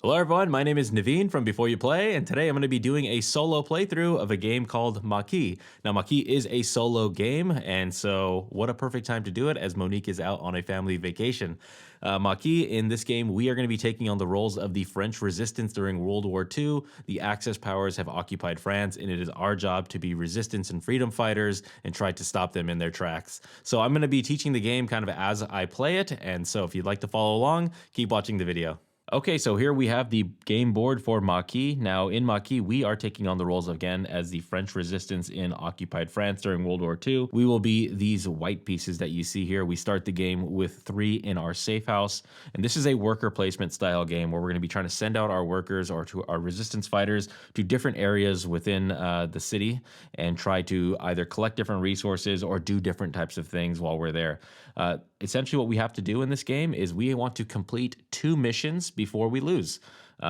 Hello everyone, my name is Naveen from Before You Play, and today I'm going to be doing a solo playthrough of a game called Maquis. Now, Maquis is a solo game, and so what a perfect time to do it as Monique is out on a family vacation. Maquis, in this game, we are going to be taking on the roles of the French resistance during World War II. The Axis powers have occupied France, and it is our job to be resistance and freedom fighters and try to stop them in their tracks. So I'm going to be teaching the game kind of as I play it, and so if you'd like to follow along, keep watching the video. Okay, so here we have the game board for Maquis. Now, in Maquis, we are taking on the roles again as the French resistance in occupied France during World War II. We will be these white pieces that you see here. We start the game with 3 in our safe house, and this is a worker placement style game where we're going to be trying to send out our workers or to our resistance fighters to different areas within the city and try to either collect different resources or do different types of things while we're there. Essentially, what we have to do in this game is we want to complete 2 missions before we lose.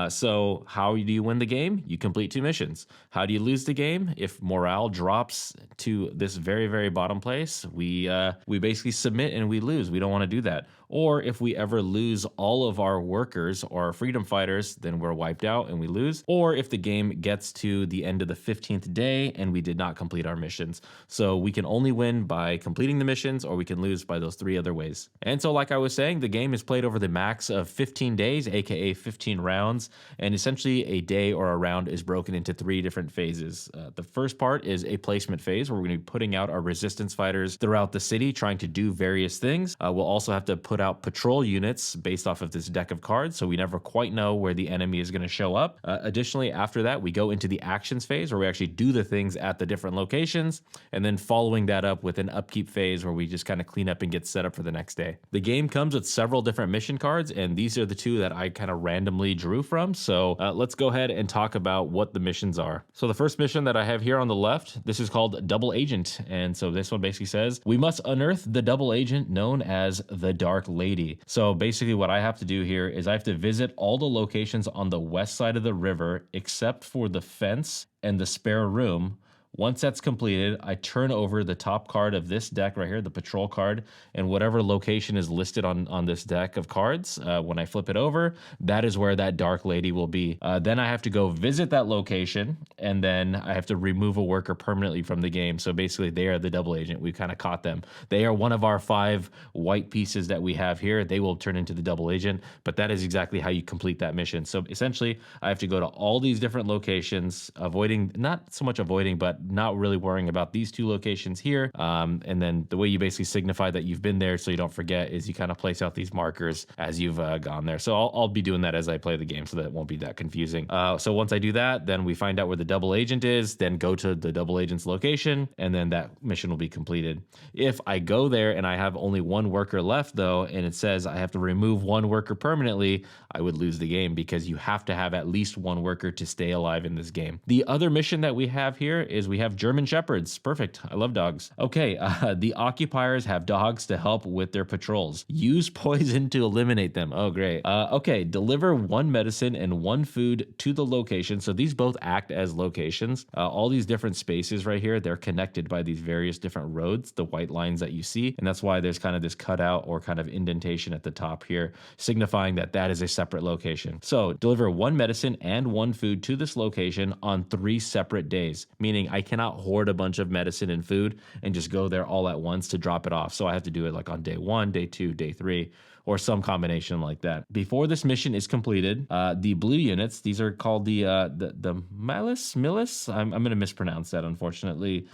So how do you win the game? You complete 2 missions. How do you lose the game? If morale drops to this very, very bottom place, we basically submit and we lose. We don't want to do that. Or if we ever lose all of our workers or our freedom fighters, then we're wiped out and we lose. Or if the game gets to the end of the 15th day and we did not complete our missions. So we can only win by completing the missions, or we can lose by those 3 other ways. And so like I was saying, the game is played over the max of 15 days, aka 15 rounds. And essentially a day or a round is broken into 3 different phases. The first part is a placement phase where we're going to be putting out our resistance fighters throughout the city trying to do various things. We'll also have to put out patrol units based off of this deck of cards, so we never quite know where the enemy is going to show up. Additionally, after that, we go into the actions phase where we actually do the things at the different locations, and then following that up with an upkeep phase where we just kind of clean up and get set up for the next day. The game comes with several different mission cards, and these are the 2 that I kind of randomly drew from. So let's go ahead and talk about what the missions are. So the first mission that I have here on the left, this is called Double Agent. And so this one basically says, we must unearth the double agent known as the Dark Lady. So basically what I have to do here is I have to visit all the locations on the west side of the river except for the fence and the spare room. Once that's completed, I turn over the top card of this deck right here, the patrol card, and whatever location is listed on this deck of cards, when I flip it over, that is where that Dark Lady will be. Then I have to go visit that location, and then I have to remove a worker permanently from the game. So basically, they are the double agent. We kind of caught them. They are one of our 5 white pieces that we have here. They will turn into the double agent, but that is exactly how you complete that mission. So essentially, I have to go to all these different locations, not so much avoiding, but not really worrying about these 2 locations here. And then the way you basically signify that you've been there so you don't forget is you kind of place out these markers as you've gone there. So I'll be doing that as I play the game so that it won't be that confusing. So once I do that, then we find out where the double agent is, then go to the double agent's location, and then that mission will be completed. If I go there and I have only 1 worker left though, and it says I have to remove 1 worker permanently, I would lose the game because you have to have at least 1 worker to stay alive in this game. The other mission that we have here is we have German Shepherds. Perfect. I love dogs. Okay, the occupiers have dogs to help with their patrols. Use poison to eliminate them. Oh, great. Okay, deliver 1 medicine and 1 food to the location. So these both act as locations. All these different spaces right here, they're connected by these various different roads, the white lines that you see. And that's why there's kind of this cutout or kind of indentation at the top here, signifying that that is a separate location. So deliver 1 medicine and 1 food to this location on 3 separate days, meaning I cannot hoard a bunch of medicine and food and just go there all at once to drop it off. So I have to do it like on day 1, day 2, day 3, or some combination like that. Before this mission is completed, the blue units, these are called the Millis. I'm going to mispronounce that, unfortunately.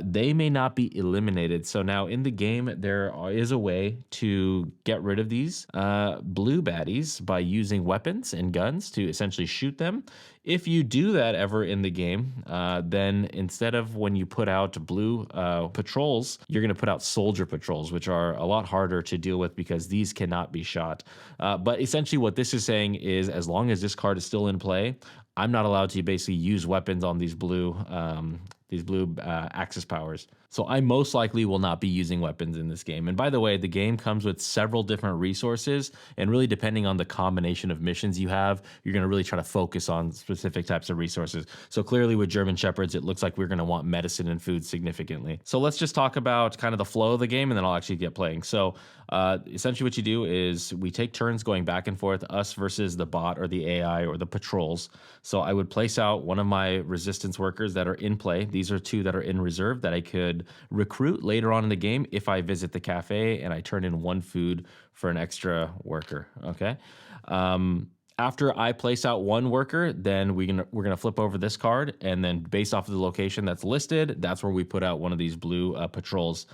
They may not be eliminated. So now in the game, there is a way to get rid of these blue baddies by using weapons and guns to essentially shoot them. If you do that ever in the game, then instead of when you put out blue patrols, you're going to put out soldier patrols, which are a lot harder to deal with because these cannot be shot. But essentially what this is saying is as long as this card is still in play, I'm not allowed to basically use weapons on these blue axis powers. So I most likely will not be using weapons in this game. And by the way, the game comes with several different resources, and really depending on the combination of missions you have, you're going to really try to focus on specific types of resources. So clearly with German Shepherds, it looks like we're going to want medicine and food significantly. So let's just talk about kind of the flow of the game, and then I'll actually get playing. So essentially what you do is we take turns going back and forth, us versus the bot or the AI or the patrols. So I would place out one of my resistance workers that are in play. These are two that are in reserve that I could recruit later on in the game if I visit the cafe and I turn in one food for an extra worker. Okay. After I place out one worker, then we're gonna flip over this card, and then based off of the location that's listed, that's where we put out one of these blue patrols.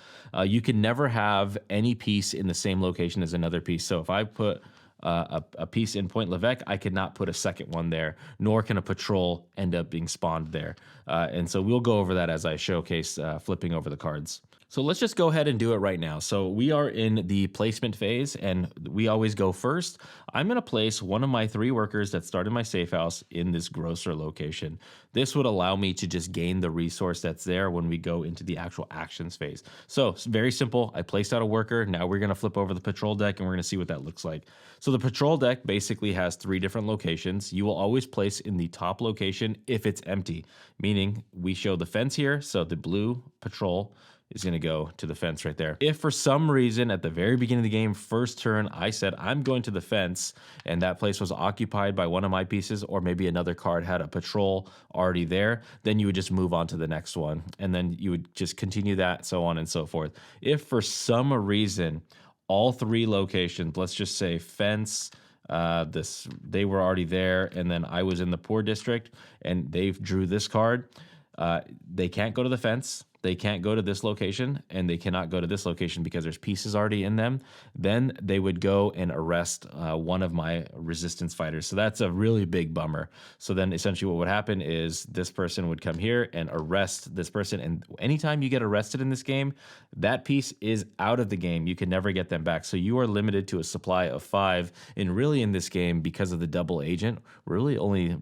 You can never have any piece in the same location as another piece. So if I put a piece in Point Levesque, I could not put a second one there, nor can a patrol end up being spawned there. And so we'll go over that as I showcase flipping over the cards. So let's just go ahead and do it right now. So we are in the placement phase, and we always go first. I'm going to place one of my 3 workers that start in my safe house in this grocer location. This would allow me to just gain the resource that's there when we go into the actual actions phase. So it's very simple. I placed out a worker. Now we're going to flip over the patrol deck, and we're going to see what that looks like. So the patrol deck basically has 3 different locations. You will always place in the top location if it's empty, meaning we show the fence here. So the blue patrol is going to go to the fence right there. If for some reason at the very beginning of the game, first turn, I said I'm going to the fence and that place was occupied by one of my pieces, or maybe another card had a patrol already there, then you would just move on to the next one. And then you would just continue that, so on and so forth. If for some reason, all 3 locations, let's just say fence, they were already there, and then I was in the poor district and they drew this card, they can't go to the fence. They can't go to this location, and they cannot go to this location because there's pieces already in them. Then they would go and arrest one of my resistance fighters. So that's a really big bummer. So then essentially what would happen is this person would come here and arrest this person. And anytime you get arrested in this game, that piece is out of the game. You can never get them back. So you are limited to a supply of 5. And really in this game, because of the double agent, we're really only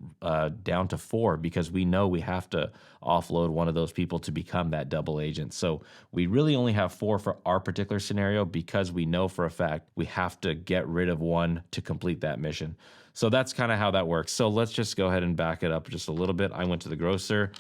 down to 4 because we know we have to offload one of those people to become that double agent. So we really only have 4 for our particular scenario because we know for a fact we have to get rid of one to complete that mission. So that's kind of how that works. So let's just go ahead and back it up just a little bit. I went to the grocer,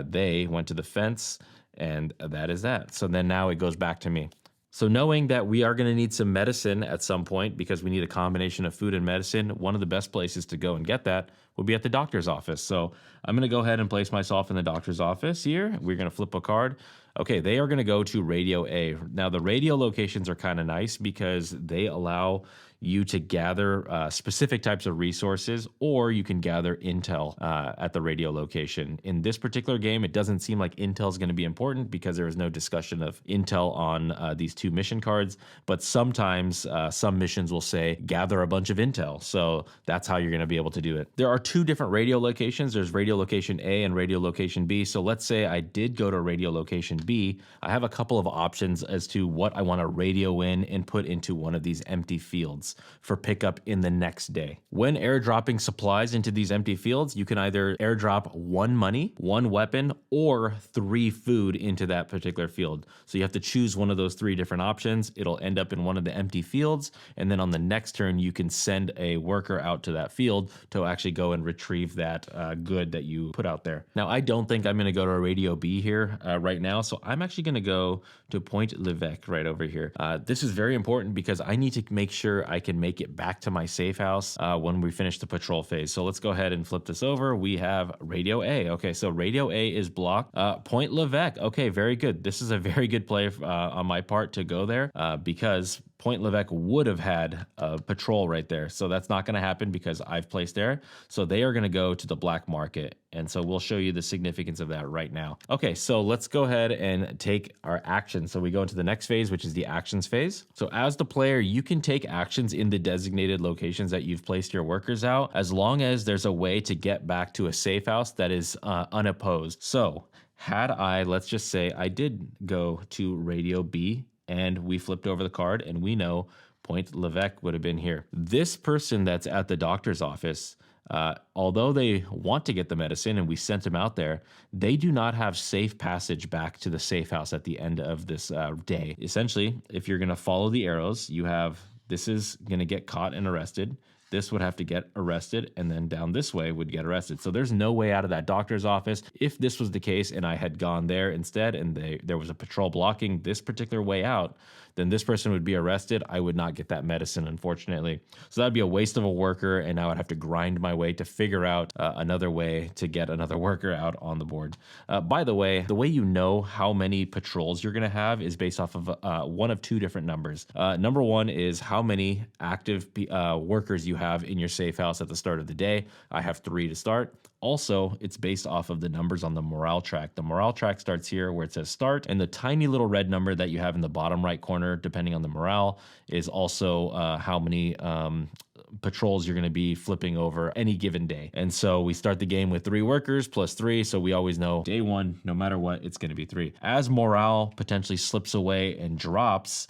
they went to the fence, and that is that. So then now it goes back to me. So knowing that we are going to need some medicine at some point because we need a combination of food and medicine, one of the best places to go and get that would be at the doctor's office. So I'm going to go ahead and place myself in the doctor's office here. We're going to flip a card. Okay, they are going to go to Radio A. Now, the radio locations are kind of nice because they allow you to gather specific types of resources, or you can gather intel at the radio location. In this particular game, it doesn't seem like intel is going to be important because there is no discussion of intel on these 2 mission cards, but sometimes some missions will say gather a bunch of intel. So that's how you're going to be able to do it. There are 2 different radio locations. There's radio location A and radio location B. So let's say I did go to radio location B. I have a couple of options as to what I want to radio in and put into one of these empty fields for pickup in the next day. When airdropping supplies into these empty fields, you can either airdrop 1 money, 1 weapon, or 3 food into that particular field. So you have to choose one of those 3 different options. It'll end up in one of the empty fields, and then on the next turn, you can send a worker out to that field to actually go and retrieve that good that you put out there. Now, I don't think I'm going to go to a Radio B here right now, so I'm actually going to go to Point Levesque right over here. This is very important because I need to make sure I can make it back to my safe house when we finish the patrol phase. So let's go ahead and flip this over. We have Radio A. Okay, so Radio A is blocked. Point Levesque. Okay, very good. This is a very good play on my part to go there because Point Levesque would have had a patrol right there. So that's not going to happen because I've placed there. So they are going to go to the black market. And so we'll show you the significance of that right now. Okay, so let's go ahead and take our action. So we go into the next phase, which is the actions phase. So as the player, you can take actions in the designated locations that you've placed your workers out, as long as there's a way to get back to a safe house that is unopposed. So had I, let's just say I did go to Radio B, and we flipped over the card, and we know Point Levesque would have been here. This person that's at the doctor's office, Although they want to get the medicine and we sent them out there, they do not have safe passage back to the safe house at the end of this day. Essentially, if you're going to follow the arrows, you have this is going to get caught and arrested. This would have to get arrested, and then down this way would get arrested. So there's no way out of that doctor's office. If this was the case and I had gone there instead and there was a patrol blocking this particular way out, then this person would be arrested. I would not get that medicine, unfortunately. So that'd be a waste of a worker, and I would have to grind my way to figure out another way to get another worker out on the board. By the way you know how many patrols you're going to have is based off of one of two different numbers. Number one is how many active workers you have in your safe house at the start of the day. I have 3 to start. Also, it's based off of the numbers on the morale track. The morale track starts here where it says start, and the tiny little red number that you have in the bottom right corner, depending on the morale, is also how many patrols you're going to be flipping over any given day. And so we start the game with 3 workers plus 3, so we always know day 1, no matter what, it's going to be 3. As morale potentially slips away and drops,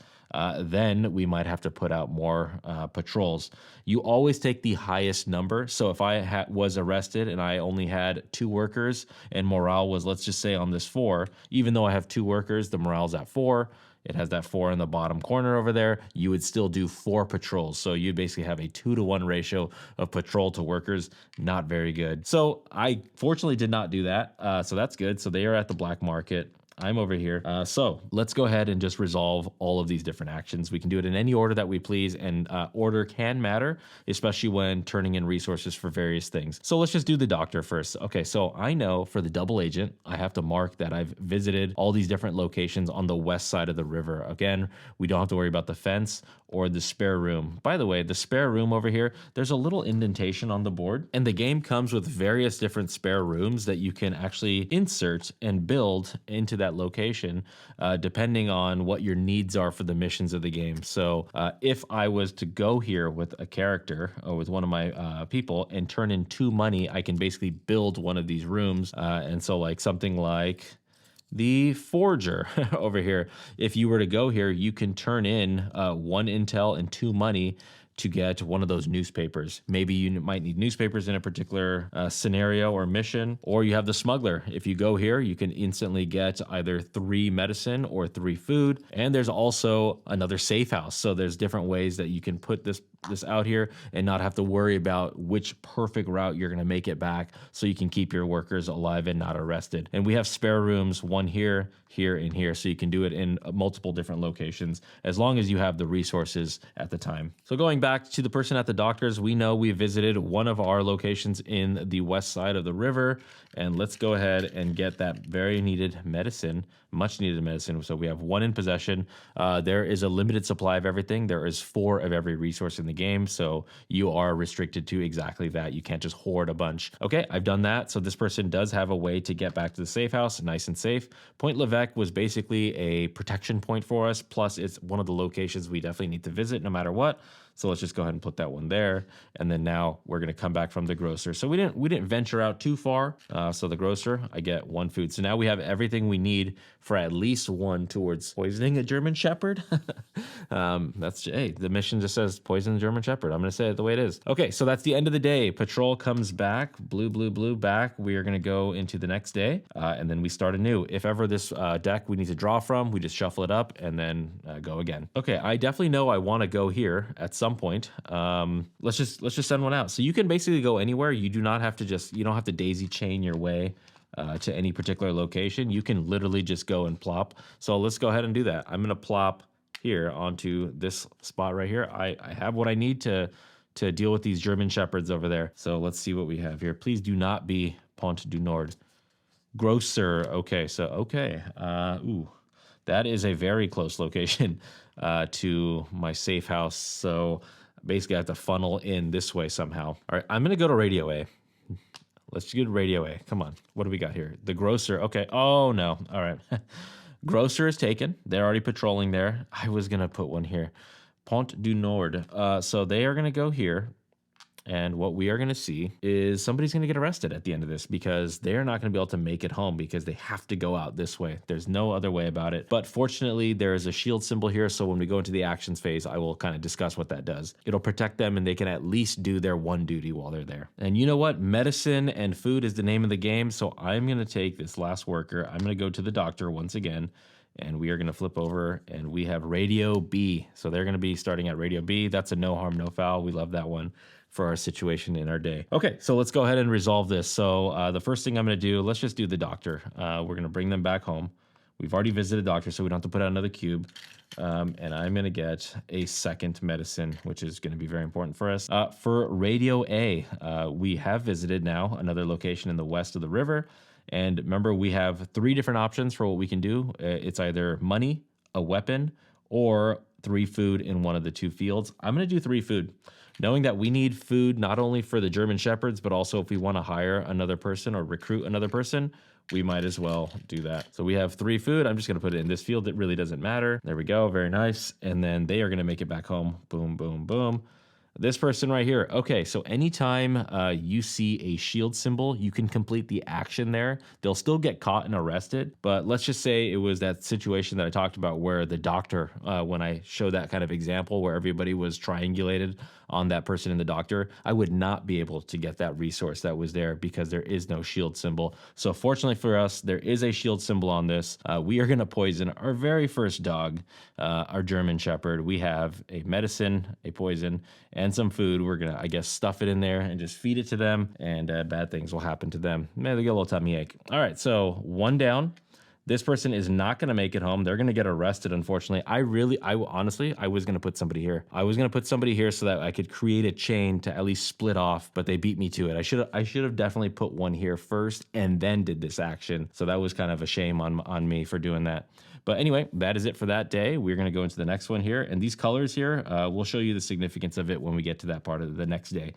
then we might have to put out more patrols. You always take the highest number. So if I was arrested and I only had 2 workers and morale was, let's just say on this 4, even though I have 2 workers, the morale's at 4. It has that 4 in the bottom corner over there. You would still do 4 patrols. So you'd basically have a 2-to-1 ratio of patrol to workers. Not very good. So I fortunately did not do that. So that's good. So they are at the black market. I'm over here. So let's go ahead and just resolve all of these different actions. We can do it in any order that we please, and order can matter, especially when turning in resources for various things. So let's just do the doctor first. Okay, so I know for the double agent, I have to mark that I've visited all these different locations on the west side of the river. Again, we don't have to worry about the fence or the spare room. By the way, the spare room over here, there's a little indentation on the board, and the game comes with various different spare rooms that you can actually insert and build into that location, depending on what your needs are for the missions of the game. So if I was to go here with a character or with one of my people and turn in 2 money, I can basically build one of these rooms. And so like something like the forger over here, if you were to go here, you can turn in 1 intel and 2 money to get one of those newspapers. Maybe you might need newspapers in a particular scenario or mission, or you have the smuggler. If you go here, you can instantly get either 3 medicine or 3 food. And there's also another safe house. So there's different ways that you can put this out here and not have to worry about which perfect route you're going to make it back, so you can keep your workers alive and not arrested. And we have spare rooms, 1 here, here, and here, so you can do it in multiple different locations as long as you have the resources at the time. So going back to the person at the doctor's, we know we visited one of our locations in the west side of the river, and let's go ahead and get that very needed medicine, much needed medicine. So we have 1 in possession. There is a limited supply of everything. There is 4 of every resource in the game, so you are restricted to exactly that. You can't just hoard a bunch. Okay, I've done that. So this person does have a way to get back to the safe house, nice and safe. Point Levesque was basically a protection point for us, plus it's one of the locations we definitely need to visit no matter what. So let's just go ahead and put that one there. And then now we're going to come back from the grocer. So we didn't venture out too far. So the grocer, I get 1 food. So now we have everything we need for at least 1 towards poisoning a German Shepherd. The mission just says poison a German Shepherd. I'm going to say it the way it is. Okay, so that's the end of the day. Patrol comes back, blue, blue, blue back. We are going to go into the next day, and then we start anew. If ever this deck we need to draw from, we just shuffle it up and then go again. Okay, I definitely know I want to go here at some point. Let's just send one out. So you can basically go anywhere. You don't have to daisy chain your way to any particular location. You can literally just go and plop. So let's go ahead and do that. I'm going to plop here onto this spot right here. I have what I need to deal with these German Shepherds over there. So let's see what we have here. Please do not be Pont du Nord. Grocer. Okay, so okay. That is a very close location to my safe house. So basically I have to funnel in this way somehow. All right, I'm going to go to Radio A. Let's get Radio A. Come on. What do we got here? The grocer. Okay. Oh, no. All right. Grocer is taken. They're already patrolling there. I was going to put one here. Pont du Nord. So they are going to go here. And what we are going to see is somebody's going to get arrested at the end of this because they're not going to be able to make it home because they have to go out this way. There's no other way about it. But fortunately, there is a shield symbol here. So when we go into the actions phase, I will kind of discuss what that does. It'll protect them and they can at least do their one duty while they're there. And you know what? Medicine and food is the name of the game. So I'm going to take this last worker. I'm going to go to the doctor once again. And we are going to flip over and we have Radio B. So they're going to be starting at Radio B. That's a no harm, no foul. We love that one for our situation in our day. Okay, so let's go ahead and resolve this. So the first thing I'm going to do, let's just do the doctor. We're going to bring them back home. We've already visited the doctor, so we don't have to put out another cube. And I'm going to get a second medicine, which is going to be very important for us. For Radio A, we have visited now another location in the west of the river. And remember, we have 3 different options for what we can do. It's either money, a weapon, or 3 food in one of the 2 fields. I'm going to do 3 food, knowing that we need food not only for the German Shepherds, but also if we want to hire another person or recruit another person, we might as well do that. So we have 3 food. I'm just going to put it in this field. It really doesn't matter. There we go. Very nice. And then they are going to make it back home. Boom, boom, boom. This person right here. Okay, so anytime you see a shield symbol, you can complete the action there. They'll still get caught and arrested, but let's just say it was that situation that I talked about where the doctor, when I showed that kind of example where everybody was triangulated on that person and the doctor, I would not be able to get that resource that was there because there is no shield symbol. So fortunately for us, there is a shield symbol on this. We are going to poison our very first dog, our German Shepherd. We have a medicine, a poison, and some food. We're going to, I guess, stuff it in there and just feed it to them, and bad things will happen to them. Maybe they get a little tummy ache. All right, so 1 down. This person is not going to make it home. They're going to get arrested, unfortunately. Honestly, I was going to put somebody here. I was going to put somebody here so that I could create a chain to at least split off, but they beat me to it. I should have definitely put one here first and then did this action. So that was kind of a shame on me for doing that. But anyway, that is it for that day. We're going to go into the next one here. And these colors here, we'll show you the significance of it when we get to that part of the next day.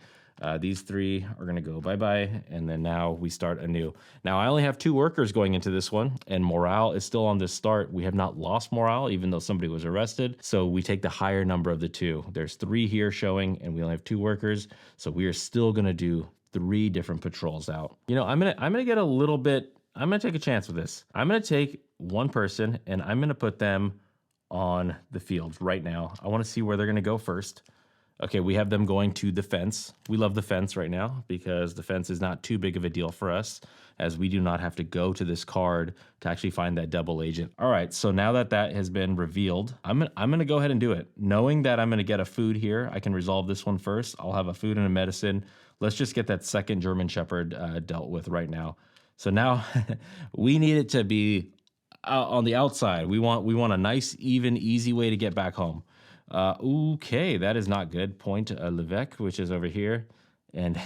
These 3 are going to go bye-bye, and then now we start anew. Now, I only have 2 workers going into this one, and morale is still on this start. We have not lost morale, even though somebody was arrested, so we take the higher number of the 2. There's 3 here showing, and we only have 2 workers, so we are still going to do 3 different patrols out. You know, I'm gonna get a little bit, I'm going to take a chance with this. I'm going to take one person, and I'm going to put them on the field right now. I want to see where they're going to go first. Okay, we have them going to the fence. We love the fence right now because the fence is not too big of a deal for us, as we do not have to go to this card to actually find that double agent. All right, so now that that has been revealed, I'm gonna go ahead and do it. Knowing that I'm gonna get a food here, I can resolve this one first. I'll have a food and a medicine. Let's just get that second German Shepherd dealt with right now. So now we need it to be on the outside. We want a nice, even, easy way to get back home. Okay, that is not good. Point Levesque, which is over here. And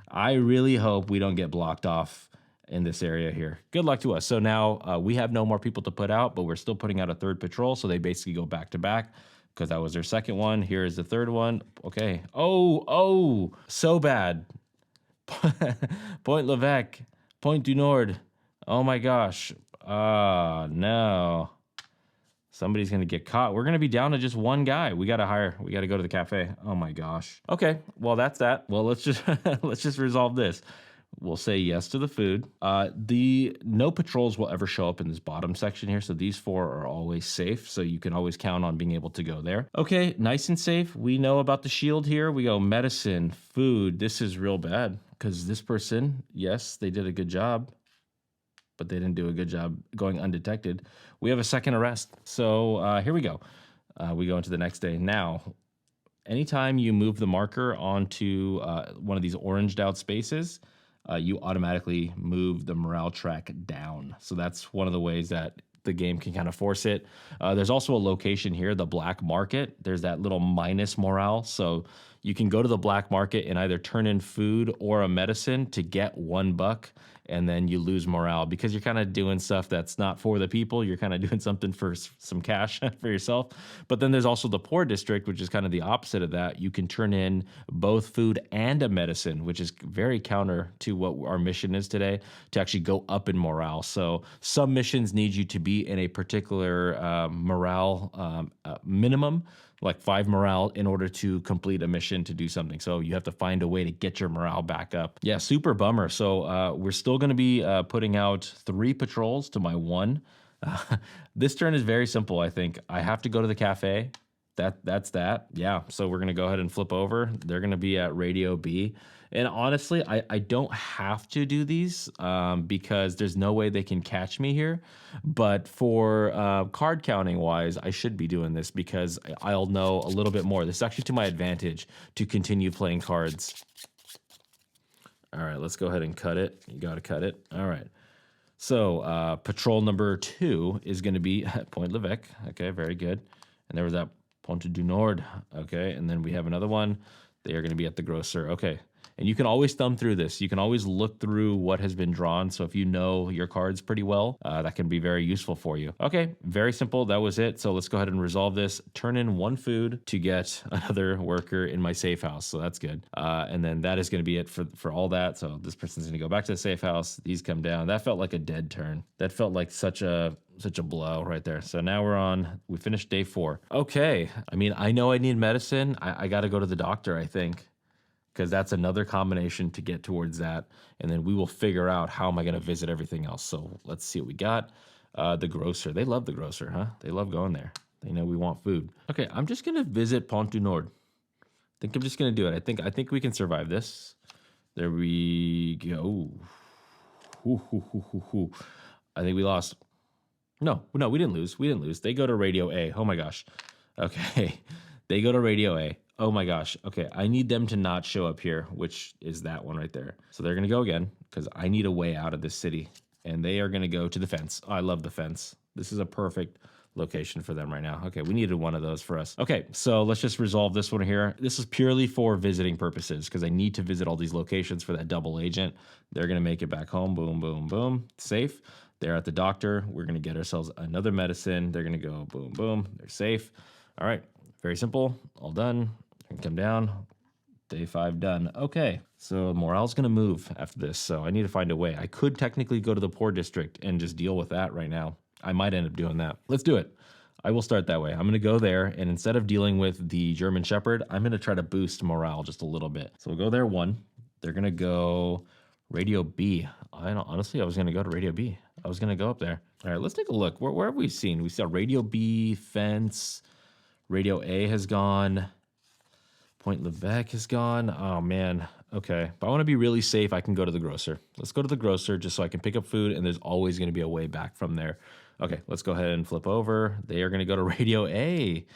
I really hope we don't get blocked off in this area here. Good luck to us. So now we have no more people to put out, but we're still putting out a 3rd patrol. So they basically go back to back because that was their 2nd one. Here is the 3rd one. Okay. Oh, so bad. Point Levesque. Point du Nord. Oh my gosh. No. Somebody's going to get caught. We're going to be down to just 1 guy. We got to go to the cafe. Oh my gosh. Okay, well, that's that. Well, let's just resolve this. We'll say yes to the food. The no patrols will ever show up in this bottom section here. So these 4 are always safe. So you can always count on being able to go there. Okay, nice and safe. We know about the shield here. We go medicine, food. This is real bad because this person, yes, they did a good job, but they didn't do a good job going undetected. We have a 2nd arrest. So here we go. We go into the next day. Now, anytime you move the marker onto one of these oranged out spaces, you automatically move the morale track down. So that's one of the ways that the game can kind of force it. There's also a location here, the black market. There's that little minus morale. So you can go to the black market and either turn in food or a medicine to get $1, and then you lose morale because you're kind of doing stuff that's not for the people. You're kind of doing something for some cash for yourself. But then there's also the poor district, which is kind of the opposite of that. You can turn in both food and a medicine, which is very counter to what our mission is today, to actually go up in morale. So some missions need you to be in a particular morale minimum. like 5 morale in order to complete a mission to do something. So you have to find a way to get your morale back up. Yeah, super bummer. So we're still going to be putting out 3 patrols to my 1. This turn is very simple, I think. I have to go to the cafe. That's that. Yeah, so we're going to go ahead and flip over. They're going to be at Radio B. And honestly, I don't have to do these because there's no way they can catch me here. But for card counting wise, I should be doing this because I'll know a little bit more. This is actually to my advantage to continue playing cards. All right, let's go ahead and cut it. You got to cut it. All right. So patrol number 2 is going to be at Point Levesque. Okay, very good. And there was that Ponte du Nord. Okay, and then we have another one. They are going to be at the grocer. Okay. And you can always thumb through this. You can always look through what has been drawn. So if you know your cards pretty well, that can be very useful for you. Okay, very simple. That was it. So let's go ahead and resolve this. Turn in 1 food to get another worker in my safe house. So that's good. And then that is going to be it for all that. So this person's going to go back to the safe house. These come down. That felt like a dead turn. That felt like such a blow right there. So now we finished day 4. Okay. I mean, I know I need medicine. I got to go to the doctor, I think, because that's another combination to get towards that. And then we will figure out how am I going to visit everything else. So let's see what we got. The grocer. They love the grocer, huh? They love going there. They know we want food. Okay, I'm just going to visit Pont du Nord. I think I'm just going to do it. I think we can survive this. There we go. I think we lost. No, we didn't lose. We didn't lose. They go to Radio A. Oh my gosh. Okay. They go to Radio A. Oh my gosh. Okay. I need them to not show up here, which is that one right there. So they're going to go again because I need a way out of this city. And they are going to go to the fence. Oh, I love the fence. This is a perfect location for them right now. Okay. We needed one of those for us. Okay. So let's just resolve this one here. This is purely for visiting purposes because I need to visit all these locations for that double agent. They're going to make it back home. Boom, boom, boom. Safe. They're at the doctor. We're going to get ourselves another medicine. They're going to go boom, boom. They're safe. All right. Very simple. All done. Can come down. Day 5 done. Okay. So morale's going to move after this. So I need to find a way. I could technically go to the poor district and just deal with that right now. I might end up doing that. Let's do it. I will start that way. I'm going to go there. And instead of dealing with the German Shepherd, I'm going to try to boost morale just a little bit. So we'll go there 1. They're going to go Radio B. Honestly, I was going to go to Radio B. I was going to go up there. All right, let's take a look. Where have we seen? We saw Radio B, Fence. Radio A has gone. Point Levesque has gone. Oh, man. Okay. If I want to be really safe, I can go to the grocer. Let's go to the grocer just so I can pick up food, and there's always going to be a way back from there. Okay, let's go ahead and flip over. They are going to go to Radio A.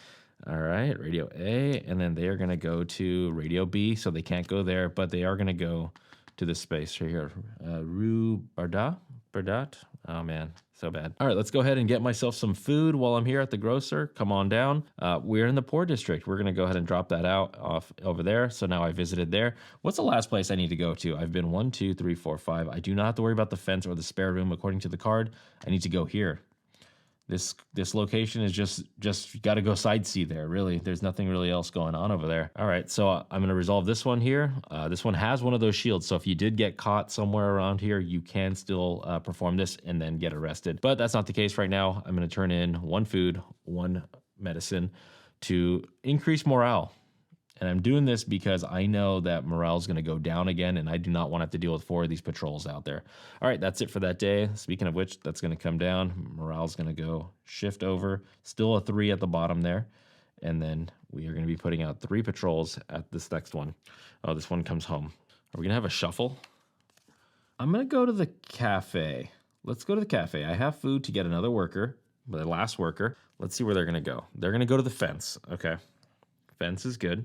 All right, Radio A, and then they are going to go to Radio B, so they can't go there, but they are going to go to this space right here. Rue Bardat? Oh, man, so bad. All right, let's go ahead and get myself some food while I'm here at the grocer. Come on down. We're in the poor district. We're going to go ahead and drop that out off over there. So now I visited there. What's the last place I need to go to? I've been 1, 2, 3, 4, 5. I do not have to worry about the fence or the spare room according to the card. I need to go here. This location is just you got to go sightsee there, really. There's nothing really else going on over there. All right, so I'm going to resolve this one here. This one has one of those shields, so if you did get caught somewhere around here, you can still perform this and then get arrested. But that's not the case right now. I'm going to turn in 1 food, 1 medicine to increase morale. And I'm doing this because I know that morale is going to go down again, and I do not want to have to deal with 4 of these patrols out there. All right, that's it for that day. Speaking of which, that's going to come down. Morale is going to go shift over. Still a 3 at the bottom there. And then we are going to be putting out 3 patrols at this next one. Oh, this one comes home. Are we going to have a shuffle? I'm going to go to the cafe. Let's go to the cafe. I have food to get another worker, the last worker. Let's see where they're going to go. They're going to go to the fence. Okay. Fence is good.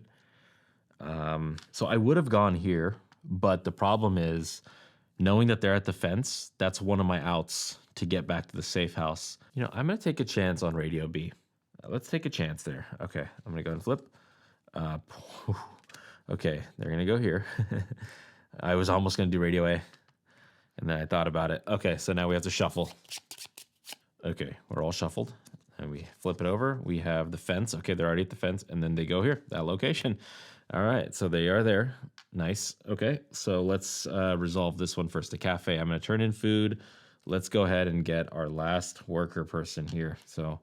So I would have gone here, but the problem is knowing that they're at the fence, that's one of my outs to get back to the safe house. You know, I'm going to take a chance on Radio B. Let's take a chance there. Okay, I'm going to go and flip. Okay, they're going to go here. I was almost going to do Radio A, and then I thought about it. Okay, so now we have to shuffle. Okay, we're all shuffled. And we flip it over. We have the fence. Okay, they're already at the fence. And then they go here, that location. All right, so they are there. Nice. Okay, so let's resolve this one first. The cafe. I'm going to turn in food. Let's go ahead and get our last worker person here. So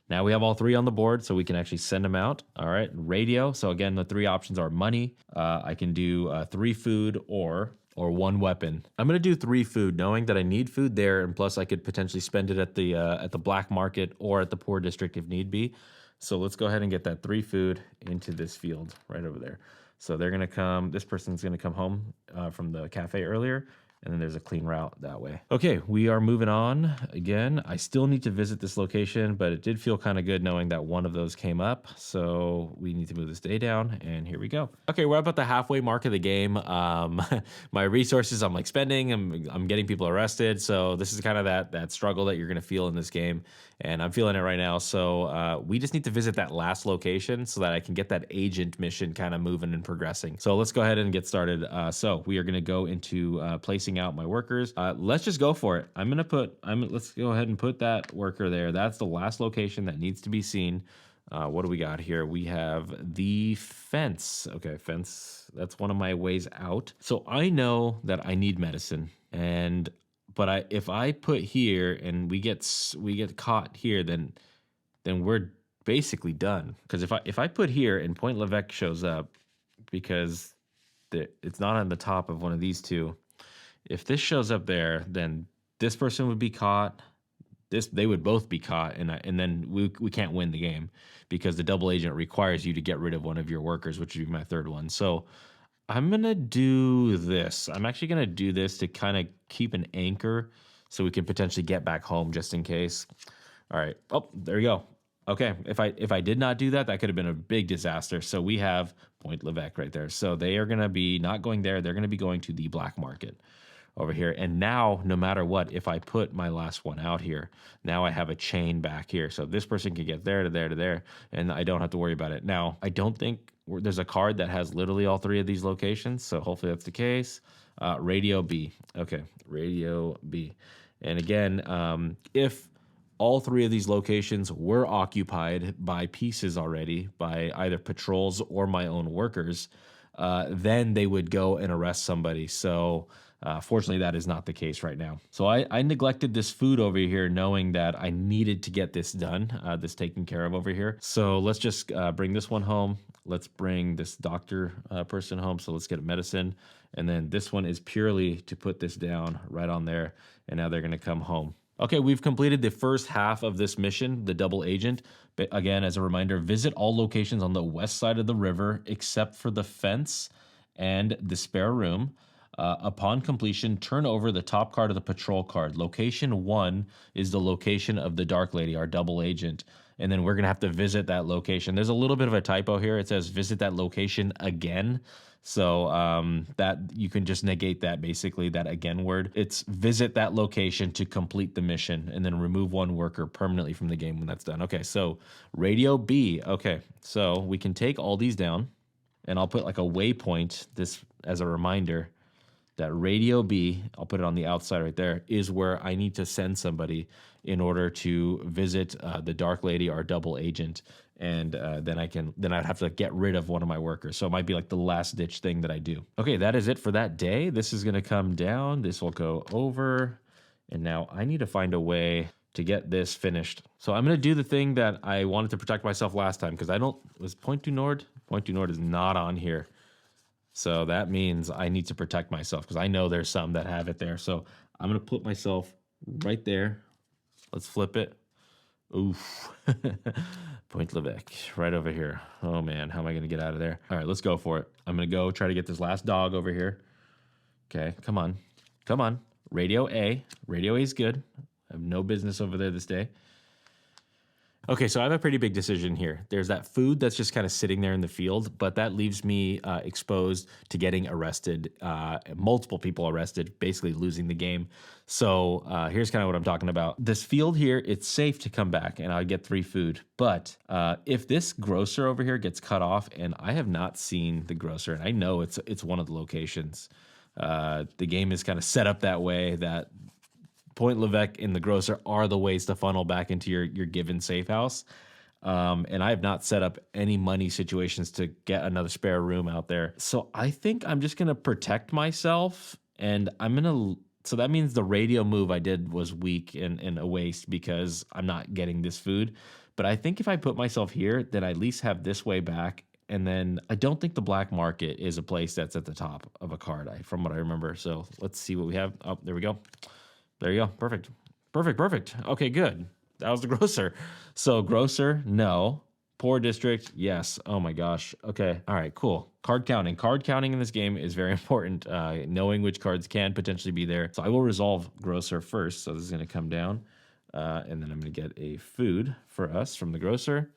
Now we have all three on the board, so we can actually send them out. All right, radio. So again, the three options are money. I can do 3 food or 1 weapon. I'm gonna do 3 food, knowing that I need food there, and plus I could potentially spend it at the black market or at the poor district if need be. So let's go ahead and get that 3 food into this field right over there. So they're gonna come. This person's gonna come home from the cafe earlier, and then there's a clean route that way. Okay, we are moving on again. I still need to visit this location, but it did feel kind of good knowing that one of those came up. So we need to move this day down, and here we go. Okay, we're up at the halfway mark of the game. My resources, I'm like spending. I'm getting people arrested. So this is kind of that struggle that you're gonna feel in this game, and I'm feeling it right now. So we just need to visit that last location so that I can get that agent mission kind of moving and progressing. So let's go ahead and get started. So we are gonna go into placing out my workers. Let's just go for it. Let's go ahead and put that worker there. That's the last location that needs to be seen. What do we got here? We have the fence. Okay, fence. That's one of my ways out. So I know that I need medicine, but if I put here and we get caught here, then we're basically done. Because if I put here and Point Levesque shows up, because it's not on the top of one of these two. If this shows up there, then this person would be caught. They would both be caught, and then we can't win the game because the double agent requires you to get rid of one of your workers, which would be my third one. So I'm gonna do this. I'm actually gonna do this to kind of keep an anchor so we can potentially get back home just in case. All right. Oh, there you go. Okay, if I did not do that, that could have been a big disaster. So we have Point Levesque right there. So they are going to be not going there. They're going to be going to the black market over here. And now, no matter what, if I put my last one out here, now I have a chain back here. So this person can get there to there to there, and I don't have to worry about it. Now, I don't think there's a card that has literally all 3 of these locations. So hopefully that's the case. Radio B. Okay, Radio B. And again, if all 3 of these locations were occupied by pieces already, by either patrols or my own workers, then they would go and arrest somebody. So fortunately, that is not the case right now. So I neglected this food over here, knowing that I needed to get this done, this taken care of over here. So let's just bring this one home. Let's bring this doctor person home. So let's get medicine. And then this one is purely to put this down right on there. And now they're going to come home. Okay, we've completed the first half of this mission, the double agent. But again, as a reminder, visit all locations on the west side of the river except for the fence and the spare room. Upon completion, turn over the top card of the patrol card. Location 1 is the location of the Dark Lady, our double agent. And then we're going to have to visit that location. There's a little bit of a typo here. It says visit that location again. So that you can just negate that, basically, that again word. It's visit that location to complete the mission and then remove 1 worker permanently from the game when that's done. Okay, so Radio B. Okay, so we can take all these down, and I'll put like a waypoint this as a reminder that Radio B, I'll put it on the outside right there, is where I need to send somebody in order to visit the Dark Lady, our double agent. And then I'd have to get rid of one of my workers. So it might be like the last ditch thing that I do. Okay, that is it for that day. This is gonna come down. This will go over. And now I need to find a way to get this finished. So I'm gonna do the thing that I wanted to protect myself last time, because was Point du Nord? Point du Nord is not on here. So that means I need to protect myself, because I know there's some that have it there. So I'm gonna put myself right there. Let's flip it. Oof. Point Levesque, right over here. Oh man, how am I gonna get out of there? All right, let's go for it. I'm gonna go try to get this last dog over here. Okay, come on. Come on. Radio A. Radio A is good. I have no business over there this day. Okay, so I have a pretty big decision here. There's that food that's just kind of sitting there in the field, but that leaves me exposed to getting arrested, multiple people arrested, basically losing the game. So here's kind of what I'm talking about. This field here, it's safe to come back and I'll get 3 food. But if this grocer over here gets cut off, and I have not seen the grocer, and I know it's one of the locations, the game is kind of set up that way that Point Levesque and the grocer are the ways to funnel back into your given safe house. And I have not set up any money situations to get another spare room out there. So I think I'm just going to protect myself, and so that means the radio move I did was weak and a waste because I'm not getting this food. But I think if I put myself here, then I at least have this way back. And then I don't think the black market is a place that's at the top of a card, from what I remember. So let's see what we have. Oh, there we go. There you go. Perfect. Perfect. Perfect. Okay, good. That was the grocer. So grocer, no. Poor district, yes. Oh my gosh. Okay. All right, cool. Card counting. Card counting in this game is very important. Knowing which cards can potentially be there. So I will resolve grocer first. So this is going to come down. And then I'm going to get a food for us from the grocer.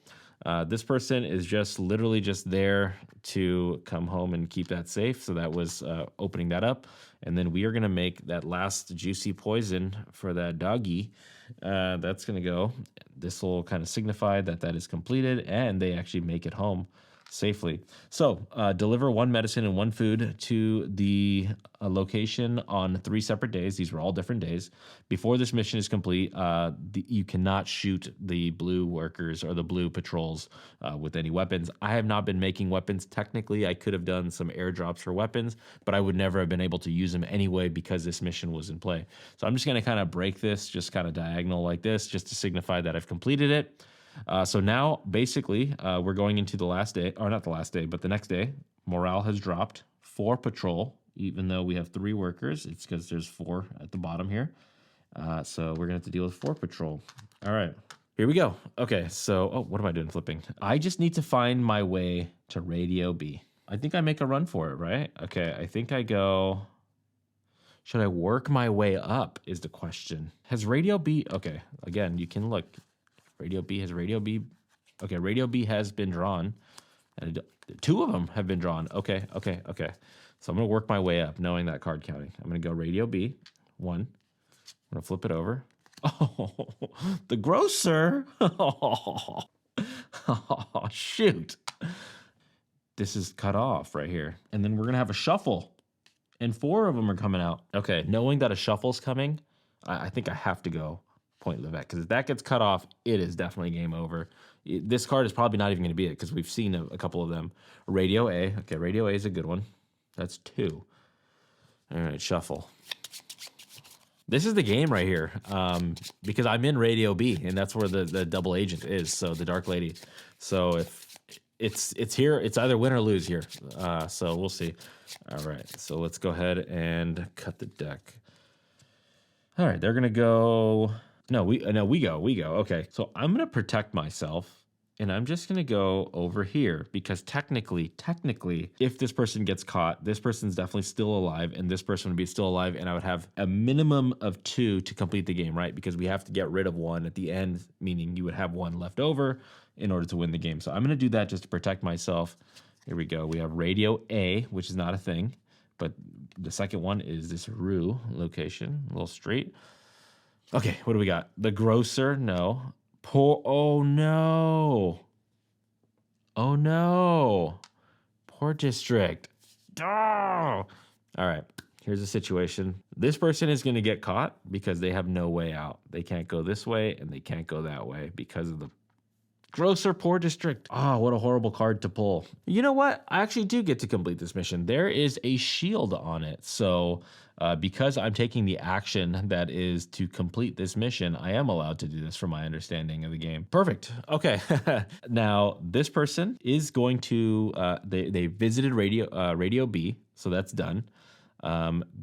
This person is just literally just there to come home and keep that safe. So that was opening that up. And then we are going to make that last juicy poison for that doggy. That's going to go. This will kind of signify that that is completed and they actually make it home safely. So deliver one medicine and one food to the location on 3 separate days. These were all different days. Before this mission is complete, you cannot shoot the blue workers or the blue patrols with any weapons. I have not been making weapons. Technically, I could have done some airdrops for weapons, but I would never have been able to use them anyway because this mission was in play. So I'm just going to kind of break this, just kind of diagonal like this, just to signify that I've completed it. So now, basically, we're going into the last day, or not the last day, but the next day. Morale has dropped 4 patrol, even though we have 3 workers. It's because there's 4 at the bottom here. So we're going to have to deal with 4 patrol. All right, here we go. Okay, so, oh, what am I doing flipping? I just need to find my way to Radio B. I think I make a run for it, right? Okay, I think I go... Should I work my way up is the question. Has Radio B... Okay, again, you can look... Radio B, has Radio B... Okay, Radio B has been drawn. And 2 of them have been drawn. Okay. So I'm going to work my way up, knowing that card counting. I'm going to go Radio B, 1. I'm going to flip it over. Oh, the grocer. Oh, shoot. This is cut off right here. And then we're going to have a shuffle. And 4 of them are coming out. Okay, knowing that a shuffle's coming, I think I have to go Point Levesque, because if that gets cut off, it is definitely game over. This card is probably not even going to be it, because we've seen a couple of them. Radio A. Okay, Radio A is a good one. That's 2. All right, shuffle. This is the game right here, because I'm in Radio B, and that's where the double agent is, so the Dark Lady. So if it's here, it's either win or lose here. So we'll see. All right, so let's go ahead and cut the deck. All right, they're going to go... No, we go. Okay, so I'm going to protect myself, and I'm just going to go over here, because technically, if this person gets caught, this person's definitely still alive, and this person would be still alive, and I would have a minimum of 2 to complete the game, right? Because we have to get rid of 1 at the end, meaning you would have 1 left over in order to win the game. So I'm going to do that just to protect myself. Here we go. We have Radio A, which is not a thing, but the second one is this Rue location, a little street. Okay, what do we got? The grocer, no. Oh no. Oh no. Poor district. Oh. All right, here's the situation. This person is going to get caught because they have no way out. They can't go this way and they can't go that way because of the grocer poor district. Oh, what a horrible card to pull. You know what? I actually do get to complete this mission. There is a shield on it. So because I'm taking the action that is to complete this mission, I am allowed to do this from my understanding of the game. Perfect. Okay. Now, this person is going to, they visited Radio B, so that's done.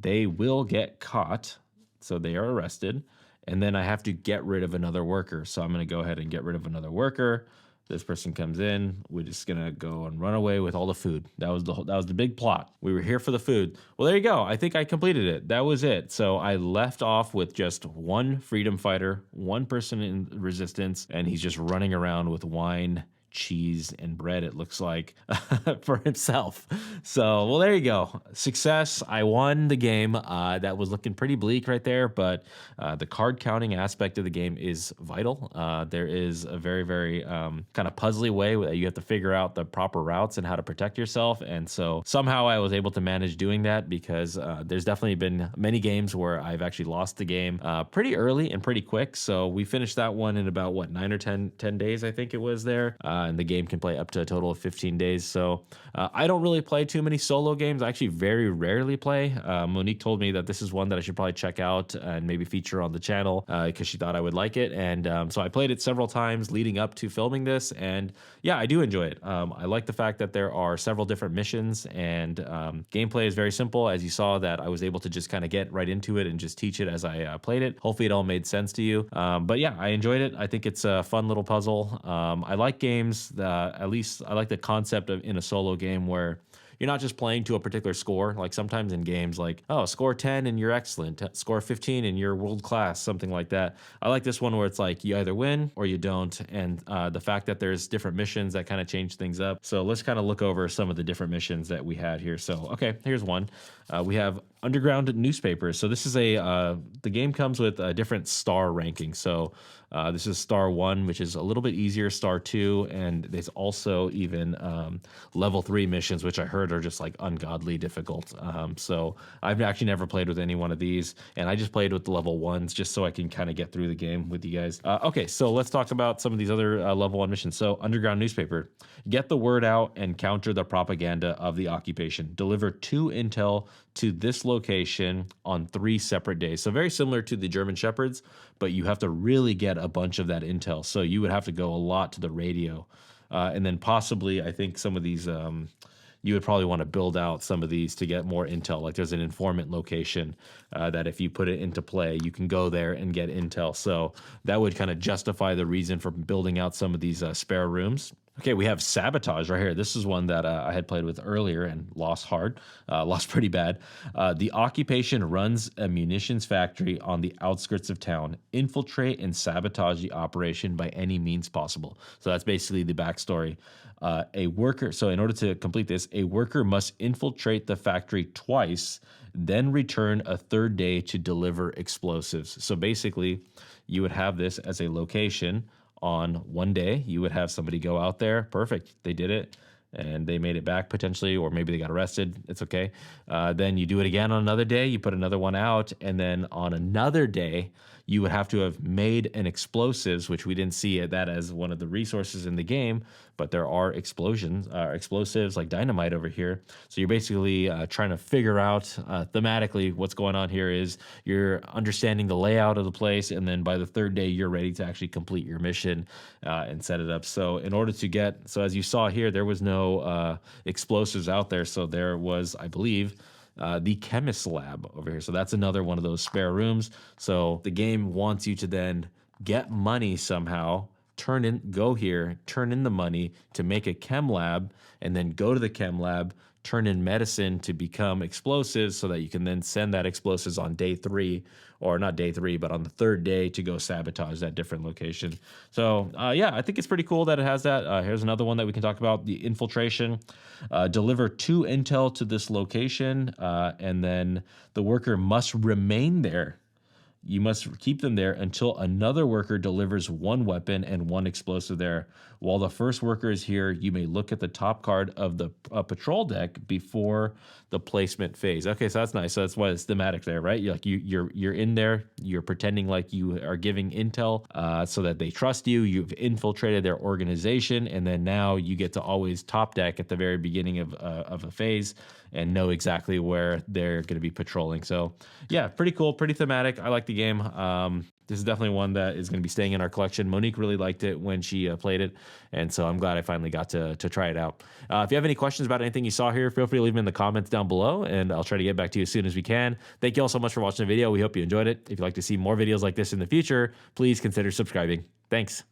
They will get caught, so they are arrested. And then I have to get rid of another worker. So I'm going to go ahead and get rid of another worker. This person comes in. We're just going to go and run away with all the food. That was the big plot. We were here for the food. Well, there you go. I think I completed it. That was it. So I left off with just 1 freedom fighter, 1 person in resistance, and he's just running around with wine, cheese, and bread, it looks like, for himself. So, well, there you go. Success. I won the game. That was looking pretty bleak right there, but the card counting aspect of the game is vital. There is a very, very kind of puzzly way that you have to figure out the proper routes and how to protect yourself. And so somehow I was able to manage doing that, because there's definitely been many games where I've actually lost the game pretty early and pretty quick. So we finished that one in about, 9 or 10 days, I think it was there. and the game can play up to a total of 15 days. So I don't really play too many solo games. I actually very rarely play. Monique told me that this is one that I should probably check out and maybe feature on the channel because she thought I would like it. And so I played it several times leading up to filming this. And yeah, I do enjoy it. I like the fact that there are several different missions, and gameplay is very simple. As you saw, that I was able to just kind of get right into it and just teach it as I played it. Hopefully it all made sense to you. But yeah, I enjoyed it. I think it's a fun little puzzle. I like games that, at least I like the concept of in a solo game where you're not just playing to a particular score. Like sometimes in games, like, oh, score 10 and you're excellent, score 15 and you're world class, something like that. I like this one where it's like you either win or you don't. And the fact that there's different missions that kind of change things up. So let's kind of look over some of the different missions that we had here. So, okay, here's one. We have underground newspapers. So this is the game comes with a different star ranking. So this is star 1, which is a little bit easier, star 2, and there's also even level 3 missions, which I heard are just like ungodly difficult. So I've actually never played with any one of these, and I just played with the level 1s just so I can kind of get through the game with you guys. Okay, so let's talk about some of these other level 1 missions. So underground newspaper, get the word out and counter the propaganda of the occupation. Deliver 2 intel to this location on 3 separate days. So very similar to the German Shepherds, but you have to really get a bunch of that intel. So you would have to go a lot to the radio. And then possibly, I think some of these, you would probably want to build out some of these to get more intel. Like there's an informant location that if you put it into play, you can go there and get intel. So that would kind of justify the reason for building out some of these spare rooms. Okay, we have sabotage right here. This is one that I had played with earlier and lost hard, lost pretty bad. The occupation runs a munitions factory on the outskirts of town. Infiltrate and sabotage the operation by any means possible. So that's basically the backstory. A worker, so in order to complete this, a worker must infiltrate the factory twice, then return a third day to deliver explosives. So basically, you would have this as a location. On one day, you would have somebody go out there. Perfect. They did it and they made it back potentially, or maybe they got arrested. It's okay. Then you do it again on another day. You put another one out. And then on another day, you would have to have made an explosives, which we didn't see that as one of the resources in the game, but there are explosives like dynamite over here. So you're basically trying to figure out thematically what's going on here is you're understanding the layout of the place. And then by the third day, you're ready to actually complete your mission and set it up. So in order to get, so as you saw here, there was no explosives out there. So there was, I believe, the chemist lab over here. So that's another one of those spare rooms. So the game wants you to then get money somehow, go here, turn in the money to make a chem lab, and then go to the chem lab, turn in medicine to become explosives so that you can then send that explosives on day 3, or not day 3, but on the third day to go sabotage that different location. So yeah, I think it's pretty cool that it has that. Here's another one that we can talk about, the infiltration. Deliver 2 intel to this location, and then the worker must remain there. You must keep them there until another worker delivers 1 weapon and 1 explosive there. While the first worker is here, you may look at the top card of the patrol deck before the placement phase. Okay, so that's nice. So that's why it's thematic there, right? You're in there. You're pretending like you are giving intel so that they trust you. You've infiltrated their organization, and then now you get to always top deck at the very beginning of a phase and know exactly where they're going to be patrolling. So yeah, pretty cool, pretty thematic. I like the game. This is definitely one that is going to be staying in our collection. Monique really liked it when she played it, and so I'm glad I finally got to try it out. If you have any questions about anything you saw here, feel free to leave them in the comments down below, and I'll try to get back to you as soon as we can. Thank you all so much for watching the video. We hope you enjoyed it. If you'd like to see more videos like this in the future, please consider subscribing. Thanks.